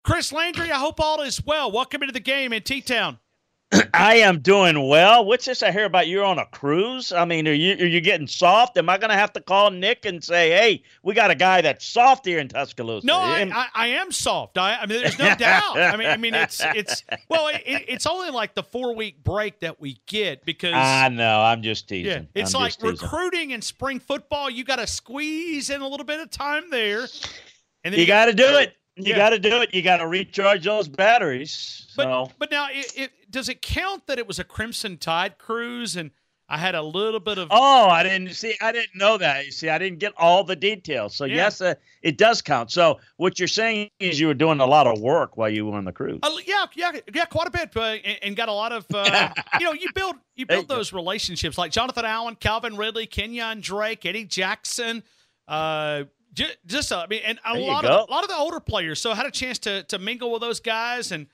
Chris Landry, I hope all is well. Welcome into the game in T-Town. I am doing well. What's this I hear about you're on a cruise? I mean, are you getting soft? Am I going to have to call Nick and say, hey, we got a guy that's soft here in Tuscaloosa? No, I am soft. I mean, there's no doubt. I mean, it's only like the 4-week break that we get because I know. I'm just teasing. Yeah, it's like recruiting and spring football. You got to squeeze in a little bit of time there, and then you got to do it. You got to do it. You got to recharge those batteries. But now, does it count that it was a Crimson Tide cruise and I had a little bit of? Oh, I didn't know that. You see, I didn't get all the details. So yes, it does count. So what you're saying is you were doing a lot of work while you were on the cruise. Yeah, quite a bit, and got a lot of. You build those relationships like Jonathan Allen, Calvin Ridley, Kenyon Drake, Eddie Jackson. And a lot of the older players. So I had a chance to mingle with those guys and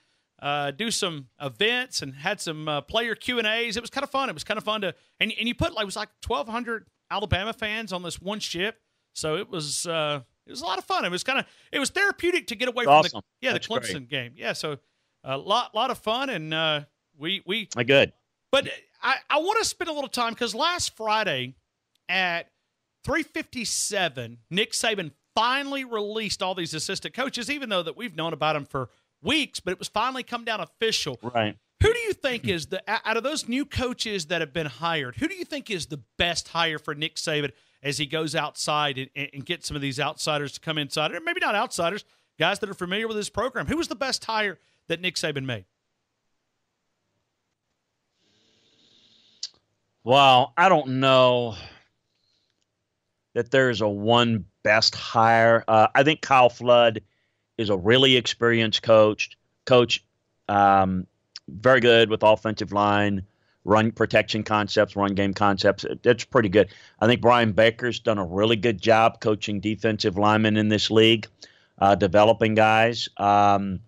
do some events and had some player Q&As. It was kind of fun. It was kind of fun to and you put it was like 1,200 Alabama fans on this one ship. So it was a lot of fun. It was therapeutic to get away from the Clemson game. Yeah, so a lot of fun and we good. But I want to spend a little time because last Friday at 3:57, Nick Saban finally released all these assistant coaches, even though that we've known about them for weeks, but it was finally come down official. Right. Who do you think is out of those new coaches that have been hired, who do you think is the best hire for Nick Saban as he goes outside and gets some of these outsiders to come inside? Or maybe not outsiders, guys that are familiar with his program. Who was the best hire that Nick Saban made? Well, I don't know that there's a one best hire. I think Kyle Flood is a really experienced coach, very good with offensive line, run protection concepts, run game concepts. That's pretty good. I think Brian Baker's done a really good job coaching defensive linemen in this league, developing guys. I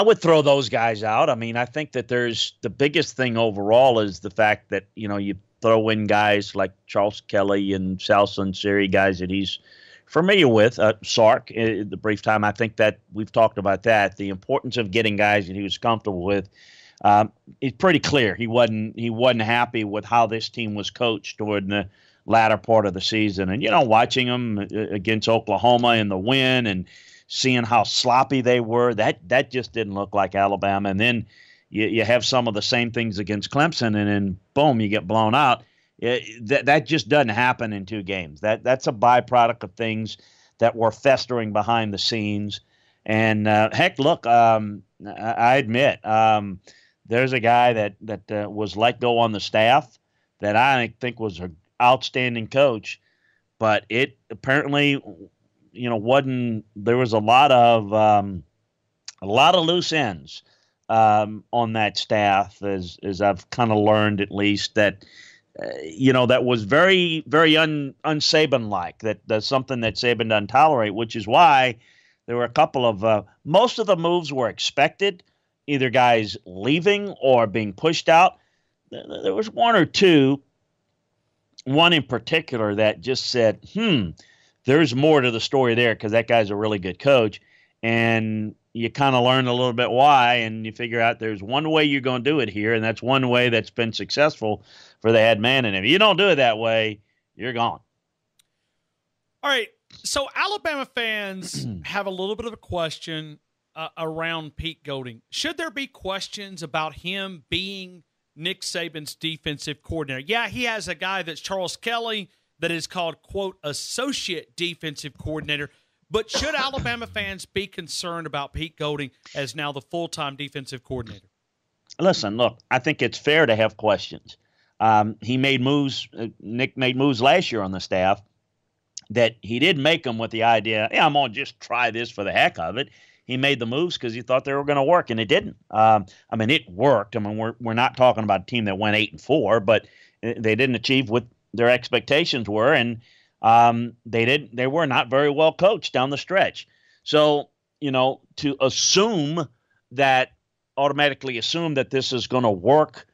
would throw those guys out. I mean, I think that the biggest thing overall is the fact that, you throw in guys like Charles Kelly and Sal Sunseri, guys that he's familiar with, Sark, the brief time. I think that we've talked about that. The importance of getting guys that he was comfortable with. It's pretty clear he wasn't happy with how this team was coached toward the latter part of the season. And, watching them against Oklahoma in the win and seeing how sloppy they were, that just didn't look like Alabama. And then you have some of the same things against Clemson, and then, boom, you get blown out. That just doesn't happen in 2 games. That's a byproduct of things that were festering behind the scenes. And, heck, look, I admit there's a guy that was let go on the staff that I think was an outstanding coach, but it apparently wasn't. There was a lot of loose ends on that staff, as I've kind of learned, at least, that that was very, very un-Saban-like. That's something that Saban doesn't tolerate, which is why there were a couple of most of the moves were expected, either guys leaving or being pushed out. There was one or two, one in particular that just said, there's more to the story there because that guy's a really good coach. And you kind of learn a little bit why, and you figure out there's one way you're going to do it here, and that's one way that's been successful for the head man. And if you don't do it that way, you're gone. All right, so Alabama fans have a little bit of a question around Pete Golding. Should there be questions about him being Nick Saban's defensive coordinator? Yeah, he has a guy that's Charles Kelly that is called, quote, associate defensive coordinator. But should Alabama fans be concerned about Pete Golding as now the full-time defensive coordinator? Listen, look, I think it's fair to have questions. He made moves. Nick made moves last year on the staff that he did make them with the idea, I'm going to just try this for the heck of it. He made the moves because he thought they were going to work, and it didn't. It worked. We're not talking about a team that went 8-4, but they didn't achieve what their expectations were, and they were not very well coached down the stretch. So, to automatically assume that this is going to work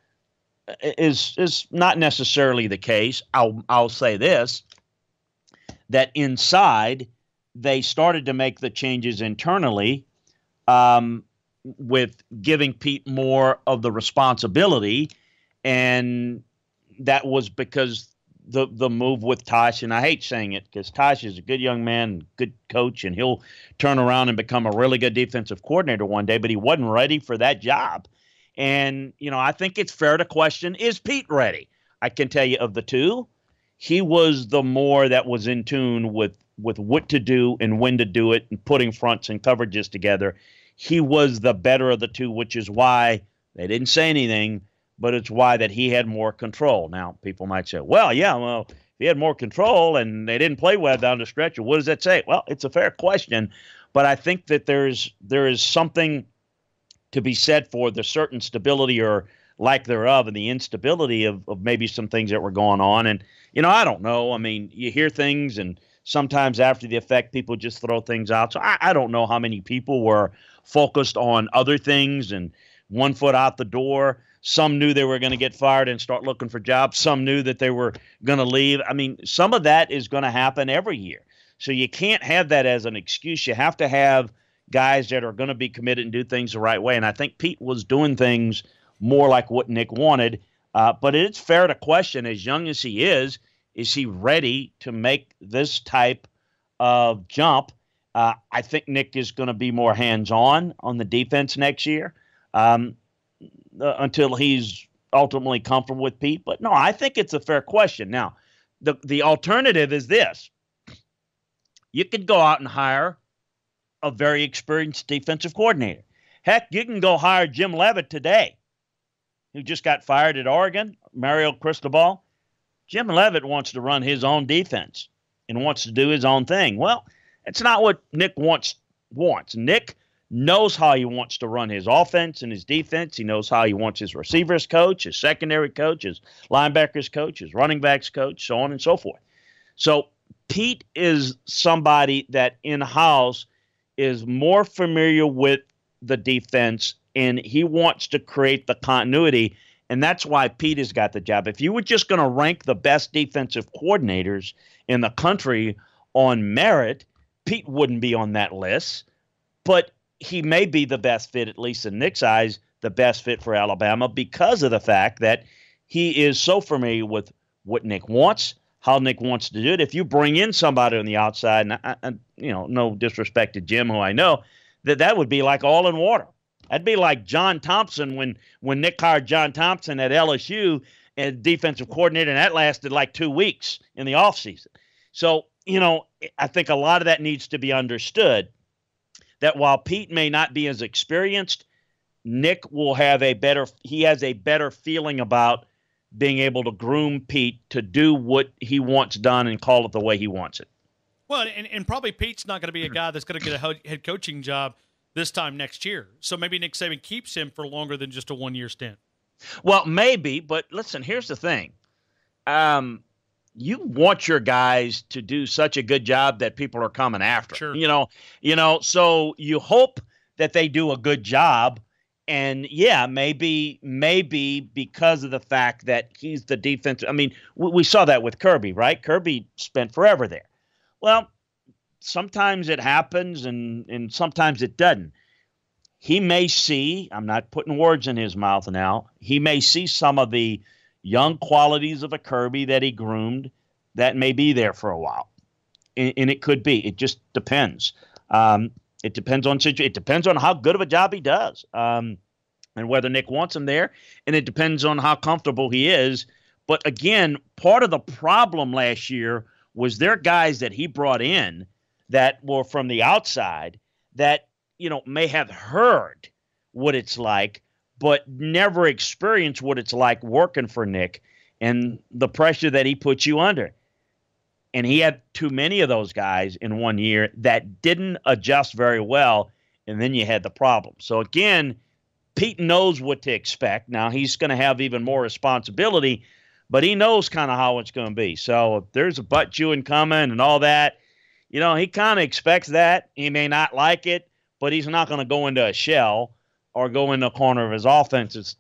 is not necessarily the case. I'll say this, that inside they started to make the changes internally, with giving Pete more of the responsibility, and that was because the move with Tosh, and I hate saying it because Tosh is a good young man, good coach, and he'll turn around and become a really good defensive coordinator one day, but he wasn't ready for that job. And, I think it's fair to question, is Pete ready? I can tell you of the two, he was the more that was in tune with what to do and when to do it and putting fronts and coverages together. He was the better of the two, which is why they didn't say anything, but it's why that he had more control. Now, people might say, if he had more control and they didn't play well down the stretch, what does that say? Well, it's a fair question, but I think that there is something to be said for the certain stability or lack thereof and the instability of maybe some things that were going on. And, I don't know. I mean, you hear things, and sometimes after the effect, people just throw things out. So I don't know how many people were focused on other things and one foot out the door. Some knew they were going to get fired and start looking for jobs. Some knew that they were going to leave. I mean, some of that is going to happen every year. So you can't have that as an excuse. You have to have guys that are going to be committed and do things the right way. And I think Pete was doing things more like what Nick wanted. But it's fair to question, as young as he is he ready to make this type of jump? I think Nick is going to be more hands-on on the defense next year. Until he's ultimately comfortable with Pete. But no, I think it's a fair question. Now, the alternative is this. You could go out and hire a very experienced defensive coordinator. Heck, you can go hire Jim Leavitt today, who just got fired at Oregon, Mario Cristobal. Jim Leavitt wants to run his own defense and wants to do his own thing. Well, it's not what Nick wants. Nick knows how he wants to run his offense and his defense. He knows how he wants his receivers coach, his secondary coach, his linebackers coach, his running backs coach, so on and so forth. So Pete is somebody that in-house is more familiar with the defense, and he wants to create the continuity, and that's why Pete has got the job. If you were just going to rank the best defensive coordinators in the country on merit, Pete wouldn't be on that list, but he may be the best fit, at least in Nick's eyes, the best fit for Alabama because of the fact that he is so familiar with what Nick wants, how Nick wants to do it. If you bring in somebody on the outside, and no disrespect to Jim, who I know, that would be like oil and water. That'd be like John Thompson when Nick hired John Thompson at LSU as defensive coordinator, and that lasted like 2 weeks in the offseason. So, I think a lot of that needs to be understood. That while Pete may not be as experienced, Nick will have he has a better feeling about being able to groom Pete to do what he wants done and call it the way he wants it. Well, and probably Pete's not going to be a guy that's going to get a head coaching job this time next year. So maybe Nick Saban keeps him for longer than just a one-year stint. Well, maybe, but listen, here's the thing. You want your guys to do such a good job that people are coming after. Sure. So you hope that they do a good job. And yeah, maybe because of the fact that he's the defense. I mean, we saw that with Kirby, right? Kirby spent forever there. Well, sometimes it happens and sometimes it doesn't. He may see, I'm not putting words in his mouth now, he may see some of the young qualities of a Kirby that he groomed that may be there for a while. And it could be. It just depends. It depends on it depends on how good of a job he does, and whether Nick wants him there. And it depends on how comfortable he is. But again, part of the problem last year was there guys that he brought in that were from the outside that may have heard what it's like, but never experienced what it's like working for Nick and the pressure that he puts you under. And he had too many of those guys in 1 year that didn't adjust very well, and then you had the problem. So, again, Pete knows what to expect. Now, he's going to have even more responsibility, but he knows kind of how it's going to be. So, if there's a butt chewing coming and all that, he kind of expects that. He may not like it, but he's not going to go into a shell or go in the corner of his office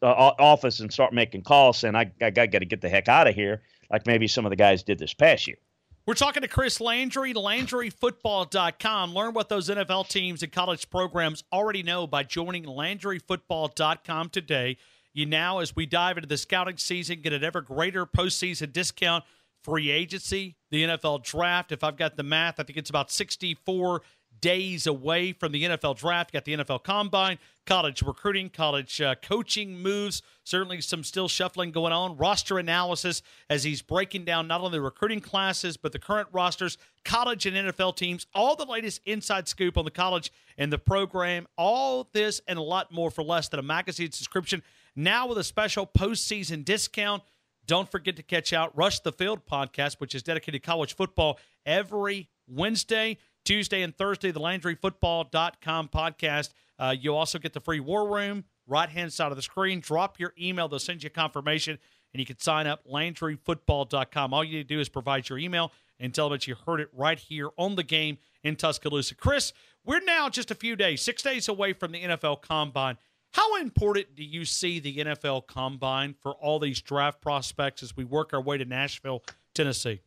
and start making calls saying, I got to get the heck out of here, like maybe some of the guys did this past year. We're talking to Chris Landry, LandryFootball.com. Learn what those NFL teams and college programs already know by joining LandryFootball.com today. You now, as we dive into the scouting season, get an ever greater postseason discount, free agency, the NFL draft. If I've got the math, I think it's about 64 days away from the NFL draft. You got the NFL Combine, college recruiting, college coaching moves, certainly some still shuffling going on, roster analysis as he's breaking down not only the recruiting classes, but the current rosters, college and NFL teams, all the latest inside scoop on the college and the program, all this and a lot more for less than a magazine subscription, now with a special postseason discount. Don't forget to catch out Rush the Field podcast, which is dedicated to college football every Wednesday, Tuesday, and Thursday, the LandryFootball.com podcast. You'll also get the free War Room, right-hand side of the screen. Drop your email. They'll send you a confirmation, and you can sign up, LandryFootball.com. All you need to do is provide your email and tell them that you heard it right here on the game in Tuscaloosa. Chris, we're now just a few days, 6 days away from the NFL Combine. How important do you see the NFL Combine for all these draft prospects as we work our way to Nashville, Tennessee?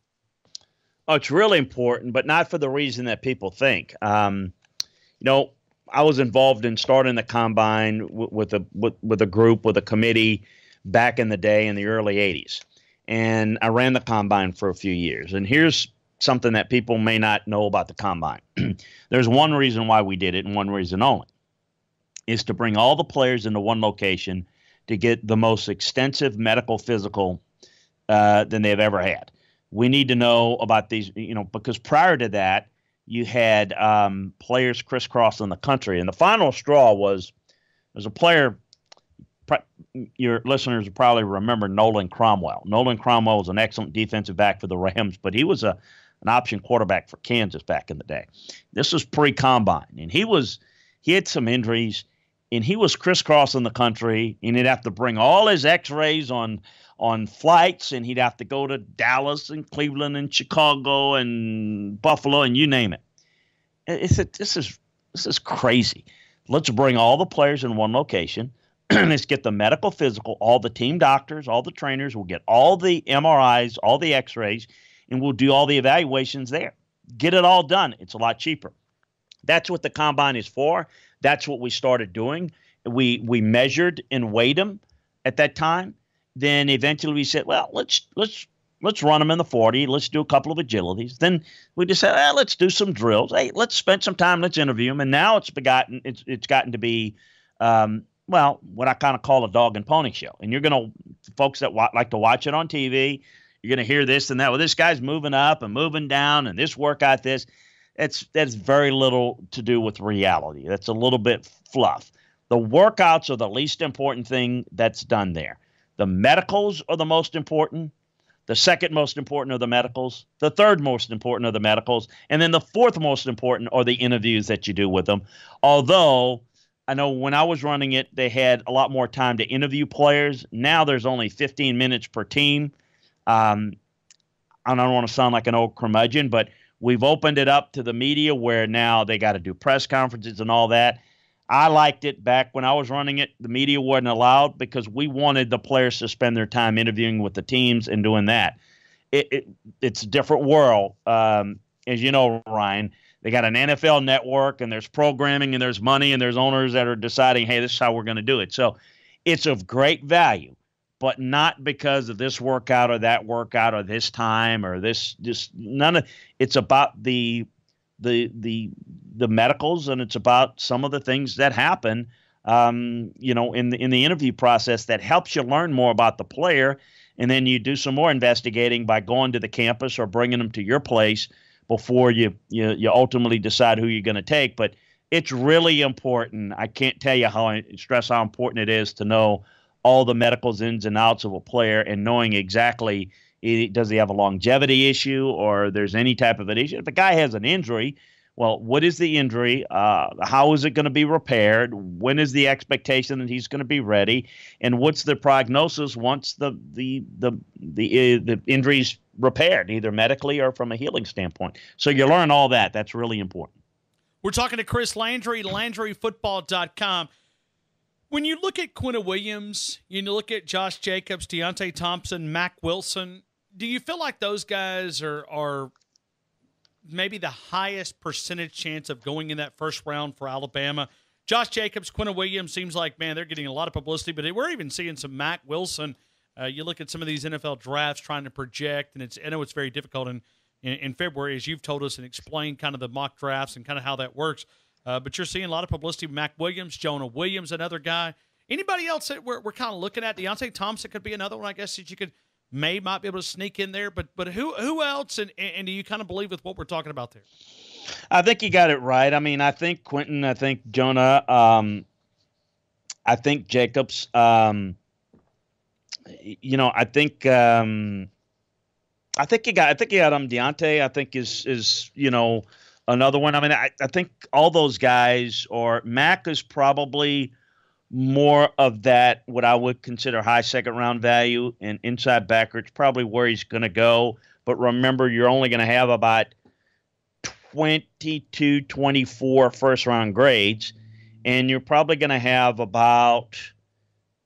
Oh, it's really important, but not for the reason that people think. I was involved in starting the Combine with a group, with a committee back in the day in the early 80s. And I ran the Combine for a few years. And here's something that people may not know about the Combine. There's one reason why we did it, and one reason only, is to bring all the players into one location to get the most extensive medical physical than they've ever had. We need to know about these, because prior to that, you had players crisscrossing the country. And the final straw was a player, your listeners will probably remember Nolan Cromwell. Nolan Cromwell was an excellent defensive back for the Rams, but he was an option quarterback for Kansas back in the day. This was pre-Combine, and he had some injuries, and he was crisscrossing the country, and he'd have to bring all his x-rays on flights, and he'd have to go to Dallas and Cleveland and Chicago and Buffalo and you name it. This is crazy. Let's bring all the players in one location. Let's get the medical physical, all the team doctors, all the trainers. We'll get all the MRIs, all the x-rays, and we'll do all the evaluations there. Get it all done. It's a lot cheaper. That's what the Combine is for. That's what we started doing. We measured and weighed them at that time. Then eventually we said, well, let's run them in the 40. Let's do a couple of agilities. Then we just said, let's do some drills. Hey, let's spend some time. Let's interview them. And now it's gotten to be, what I kind of call a dog and pony show. And you're going to, folks that like to watch it on TV, you're going to hear this and that. Well, this guy's moving up and moving down, and this workout, this. That's very little to do with reality. That's a little bit fluff. The workouts are the least important thing that's done there. The medicals are the most important. The second most important are the medicals. The third most important are the medicals. And then the fourth most important are the interviews that you do with them. Although I know when I was running it, they had a lot more time to interview players. Now there's only 15 minutes per team. I don't want to sound like an old curmudgeon, but we've opened it up to the media where now they got to do press conferences and all that. I liked it back when I was running it. The media wasn't allowed because we wanted the players to spend their time interviewing with the teams and doing that. It's a different world. As you know, Ryan, they got an NFL network, and there's programming, and there's money, and there's owners that are deciding, hey, this is how we're going to do it. So it's of great value, but not because of this workout or that workout or this time or this. Just none of it's about the medicals, and it's about some of the things that happen, in the interview process that helps you learn more about the player. And then you do some more investigating by going to the campus or bringing them to your place before you ultimately decide who you're going to take. But it's really important. I can't tell you how important it is to know all the medicals ins and outs of a player and knowing exactly, does he have a longevity issue or there's any type of an issue. If a guy has an injury, well, what is the injury? How is it going to be repaired? When is the expectation that he's going to be ready? And what's the prognosis once the injury's repaired, either medically or from a healing standpoint? So you learn all that. That's really important. We're talking to Chris Landry, LandryFootball.com. When you look at Quinton Williams, you look at Josh Jacobs, Deontay Thompson, Mack Wilson, do you feel like those guys are maybe the highest percentage chance of going in that first round for Alabama? Josh Jacobs, Quentin Williams, seems like, man, they're getting a lot of publicity, but we're even seeing some Mack Wilson. You look at some of these NFL drafts trying to project, and I know it's very difficult in February, as you've told us and explained kind of the mock drafts and kind of how that works. But you're seeing a lot of publicity with Mack Williams, Jonah Williams, another guy. Anybody else that we're kind of looking at? Deontay Thompson could be another one, I guess, that you could might be able to sneak in there. But who else, and do you kind of believe with what we're talking about there? I think you got it right. I mean, I think Quentin, I think Jonah, I think Jacobs, I think you got him. Deontay, I think is another one. I mean, I think all those guys, or Mac is probably more of that, what I would consider high second round value, and inside backer, it's probably where he's going to go. But remember, you're only going to have about 22, 24 first round grades, and you're probably going to have about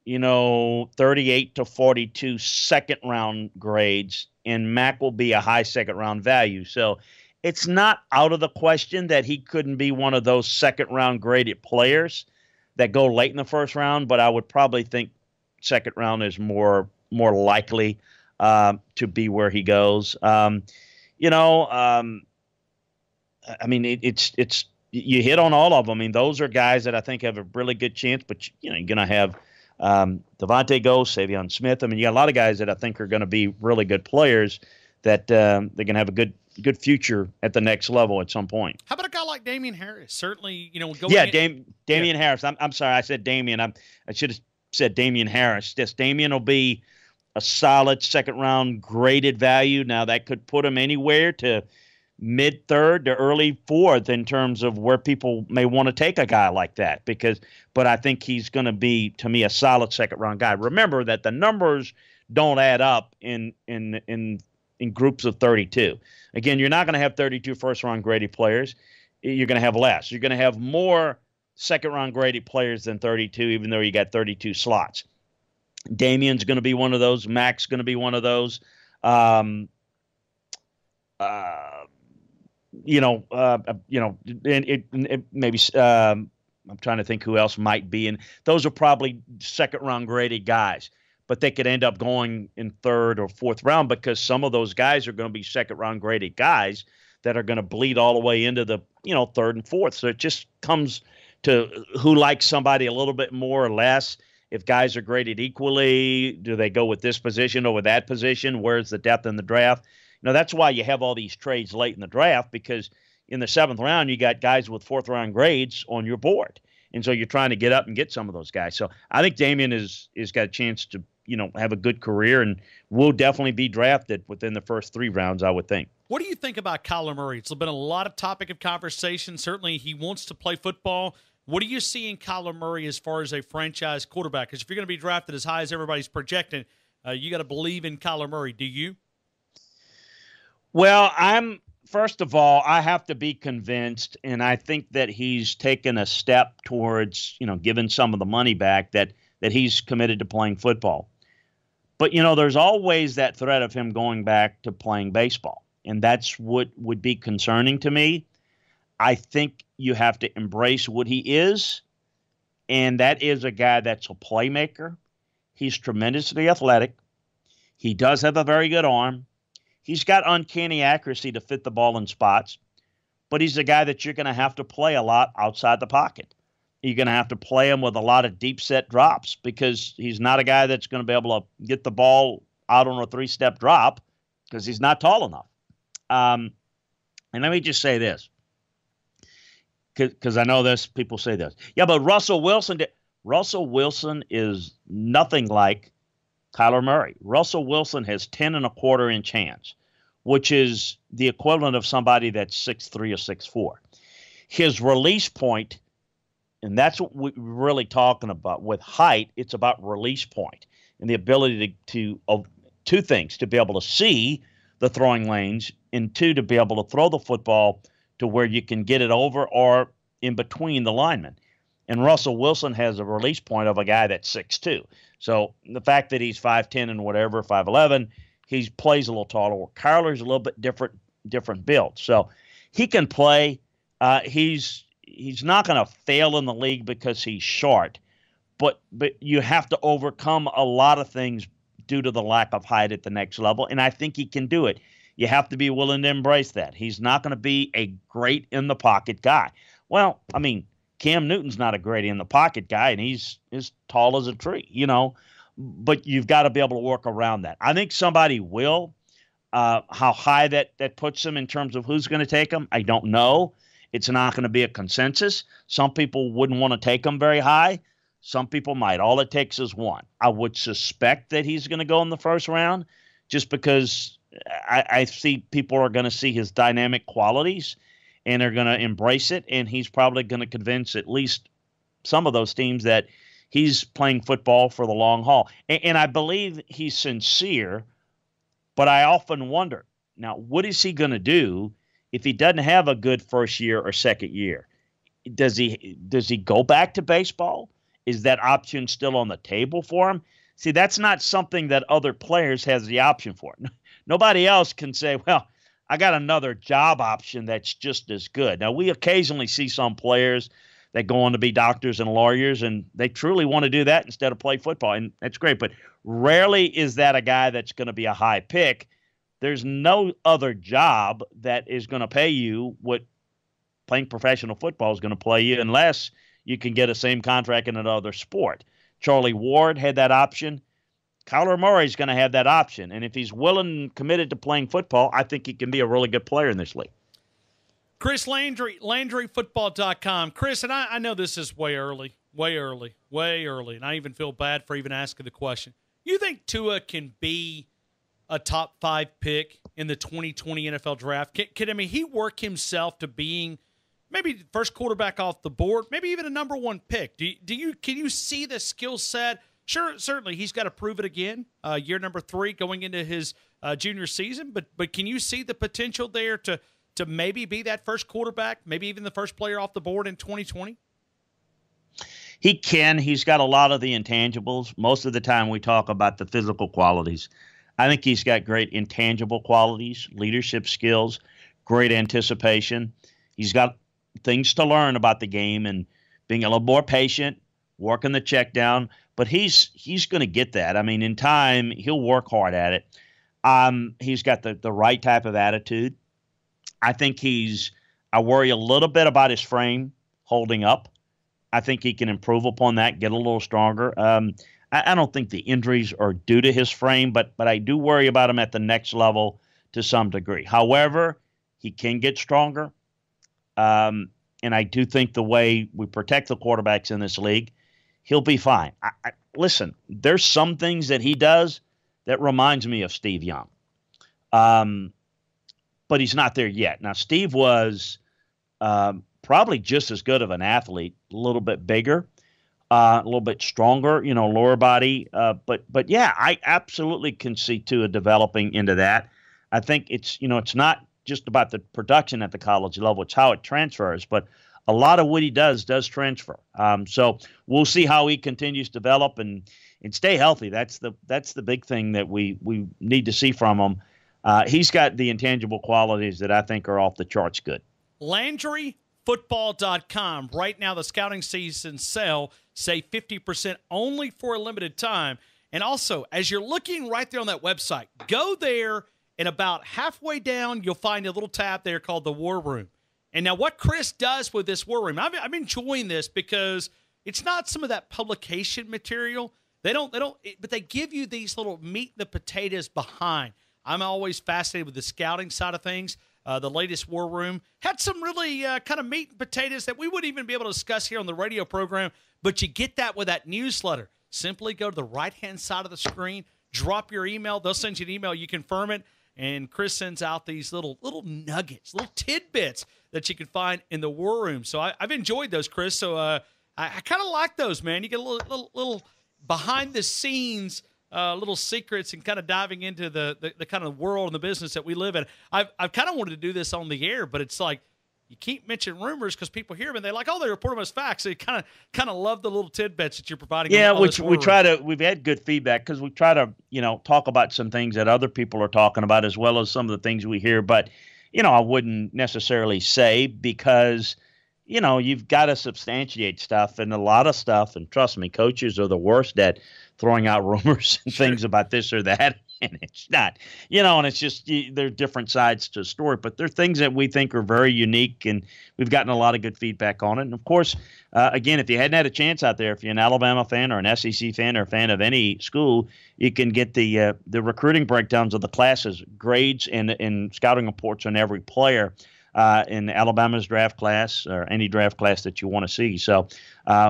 38 to 42 second round grades, and Mac will be a high second round value. So it's not out of the question that he couldn't be one of those second round graded players that go late in the first round, but I would probably think second round is more likely to be where he goes. I mean, it's you hit on all of them. I mean, those are guys that I think have a really good chance, but you're going to have Devontae Ghost, Savion Smith. I mean, you got a lot of guys that I think are going to be really good players that they're going to have a good future at the next level at some point. How about a guy like Damian Harris? Certainly, Damian Harris. I'm sorry, I said Damian. I should have said Damian Harris. Yes, Damian will be a solid second round graded value. Now that could put him anywhere to mid third to early fourth in terms of where people may want to take a guy like that. But I think he's going to be, to me, a solid second round guy. Remember that the numbers don't add up in groups of 32. Again, you're not going to have 32 first-round graded players. You're going to have less. You're going to have more second-round graded players than 32, even though you got 32 slots. Damian's going to be one of those. Mac's going to be one of those. And maybe I'm trying to think who else might be. And those are probably second-round graded guys. But they could end up going in third or fourth round, because some of those guys are going to be second round graded guys that are going to bleed all the way into the third and fourth. So it just comes to who likes somebody a little bit more or less. If guys are graded equally, do they go with this position over that position? Where's the depth in the draft? That's why you have all these trades late in the draft, because in the seventh round you got guys with fourth round grades on your board, and so you're trying to get up and get some of those guys. So I think Damian is got a chance to have a good career, and will definitely be drafted within the first three rounds, I would think. What do you think about Kyler Murray? It's been a lot of topic of conversation. Certainly he wants to play football. What do you see in Kyler Murray as far as a franchise quarterback? Because if you're going to be drafted as high as everybody's projecting, you got to believe in Kyler Murray. Do you? Well, first of all, I have to be convinced, and I think that he's taken a step towards, giving some of the money back, that he's committed to playing football. But, there's always that threat of him going back to playing baseball, and that's what would be concerning to me. I think you have to embrace what he is, and that is a guy that's a playmaker. He's tremendously athletic. He does have a very good arm. He's got uncanny accuracy to fit the ball in spots, but he's a guy that you're going to have to play a lot outside the pocket. You're going to have to play him with a lot of deep set drops, because he's not a guy that's going to be able to get the ball out on a three-step drop, because he's not tall enough. And let me just say this, because I know this, people say this. Yeah, but Russell Wilson is nothing like Kyler Murray. Russell Wilson has 10 1/4 inch hands, which is the equivalent of somebody that's 6'3" or 6'4". His release point, and that's what we're really talking about. With height, it's about release point and the ability to two things: to be able to see the throwing lanes, and two, to be able to throw the football to where you can get it over or in between the linemen. And Russell Wilson has a release point of a guy that's 6'2". So the fact that he's 5'10" and whatever, 5'11", he plays a little taller. Kyler's a little bit different build. So he can play. He's not going to fail in the league because he's short, but you have to overcome a lot of things due to the lack of height at the next level, and I think he can do it. You have to be willing to embrace that. He's not going to be a great in-the-pocket guy. Well, I mean, Cam Newton's not a great in-the-pocket guy, and he's as tall as a tree, you know, but you've got to be able to work around that. I think somebody will. How high that puts him in terms of who's going to take him, I don't know. It's not going to be a consensus. Some people wouldn't want to take him very high. Some people might. All it takes is one. I would suspect that he's going to go in the first round just because I see people are going to see his dynamic qualities and are going to embrace it, and he's probably going to convince at least some of those teams that he's playing football for the long haul. And I believe he's sincere, but I often wonder, now, what is he going to do if he doesn't have a good first year or second year? Does he go back to baseball? Is that option still on the table for him? See, that's not something that other players has the option for. Nobody else can say, well, I got another job option that's just as good. Now, we occasionally see some players that go on to be doctors and lawyers, and they truly want to do that instead of play football, and that's great. But rarely is that a guy that's going to be a high pick. There's no other job that is going to pay you what playing professional football is going to play you unless you can get a same contract in another sport. Charlie Ward had that option. Kyler Murray's going to have that option. And if he's willing and committed to playing football, I think he can be a really good player in this league. Chris Landry, LandryFootball.com. Chris, and I know this is way early, and I even feel bad for even asking the question. You think Tua can be a top 5 pick in the 2020 NFL draft? Can he work himself to being maybe the first quarterback off the board, maybe even a number 1 pick? Can you see the skill set? Sure, certainly he's got to prove it again. Year number 3 going into his junior season, but can you see the potential there to maybe be that first quarterback, maybe even the first player off the board in 2020? He can. He's got a lot of the intangibles. Most of the time we talk about the physical qualities. I think he's got great intangible qualities, leadership skills, great anticipation. He's got things to learn about the game and being a little more patient, working the check down. But he's going to get that. I mean, in time, he'll work hard at it. He's got the right type of attitude. I think I worry a little bit about his frame holding up. I think he can improve upon that, get a little stronger. I don't think the injuries are due to his frame, but I do worry about him at the next level to some degree. However, he can get stronger. And I do think the way we protect the quarterbacks in this league, he'll be fine. Listen, there's some things that he does that reminds me of Steve Young. But he's not there yet. Now, Steve was probably just as good of an athlete, a little bit bigger, a little bit stronger, lower body. But yeah, I absolutely can see Tua developing into that. I think it's not just about the production at the college level. It's how it transfers. But a lot of what he does transfer. So we'll see how he continues to develop and stay healthy. That's the big thing that we need to see from him. He's got the intangible qualities that I think are off the charts good. LandryFootball.com. Right now, the scouting season sale, say 50% only for a limited time. And also, as you're looking right there on that website, go there, and about halfway down, you'll find a little tab there called the War Room. And now what Chris does with this War Room, I'm enjoying this because it's not some of that publication material. But they give you these little meat and the potatoes behind. I'm always fascinated with the scouting side of things. The latest War Room had some really kind of meat and potatoes that we wouldn't even be able to discuss here on the radio program, but you get that with that newsletter. Simply go to the right-hand side of the screen, drop your email. They'll send you an email. You confirm it, and Chris sends out these little nuggets, little tidbits that you can find in the War Room. So I've enjoyed those, Chris. So I kind of like those, man. You get a little behind-the-scenes little secrets and kind of diving into the kind of world and the business that we live in. I've kind of wanted to do this on the air, but it's like you keep mentioning rumors because people hear them and they're like, oh, they report them as facts. So you kind of love the little tidbits that you're providing. Yeah, we've had good feedback because we try to talk about some things that other people are talking about as well as some of the things we hear. But I wouldn't necessarily say because, you've got to substantiate stuff and a lot of stuff. And trust me, coaches are the worst at throwing out rumors and things about this or that. And it's not, and it's just there are different sides to the story. But there are things that we think are very unique, and we've gotten a lot of good feedback on it. And, of course, again, if you hadn't had a chance out there, if you're an Alabama fan or an SEC fan or a fan of any school, you can get the recruiting breakdowns of the classes, grades, and scouting reports on every player in Alabama's draft class or any draft class that you want to see. So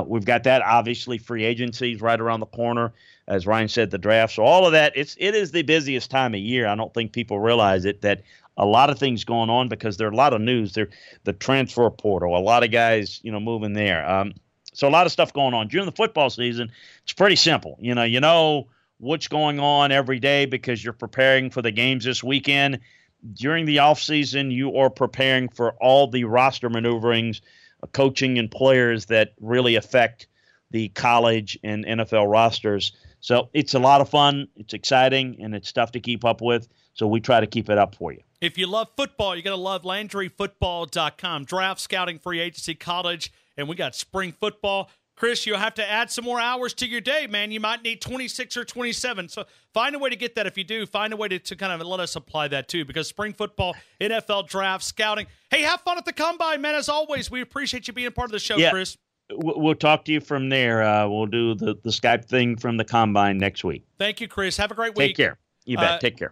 we've got that. Obviously, free agency is right around the corner. As Ryan said, the draft. So all of that, it is the busiest time of year. I don't think people realize it, that a lot of things going on because there are a lot of news. The transfer portal, a lot of guys, moving there. So a lot of stuff going on. During the football season, it's pretty simple. You know what's going on every day because you're preparing for the games this weekend. During the offseason, you are preparing for all the roster maneuverings, coaching, and players that really affect the college and NFL rosters. So it's a lot of fun, it's exciting, and it's tough to keep up with. So we try to keep it up for you. If you love football, you're going to love LandryFootball.com. Draft, scouting, free agency, college, and we got spring football. Chris, you'll have to add some more hours to your day, man. You might need 26 or 27. So find a way to get that. If you do, find a way to kind of let us apply that too, because spring football, NFL draft, scouting. Hey, have fun at the Combine, man. As always, we appreciate you being a part of the show, Chris. We'll talk to you from there. We'll do the Skype thing from the Combine next week. Thank you, Chris. Have a great week. Take care. You bet. Take care.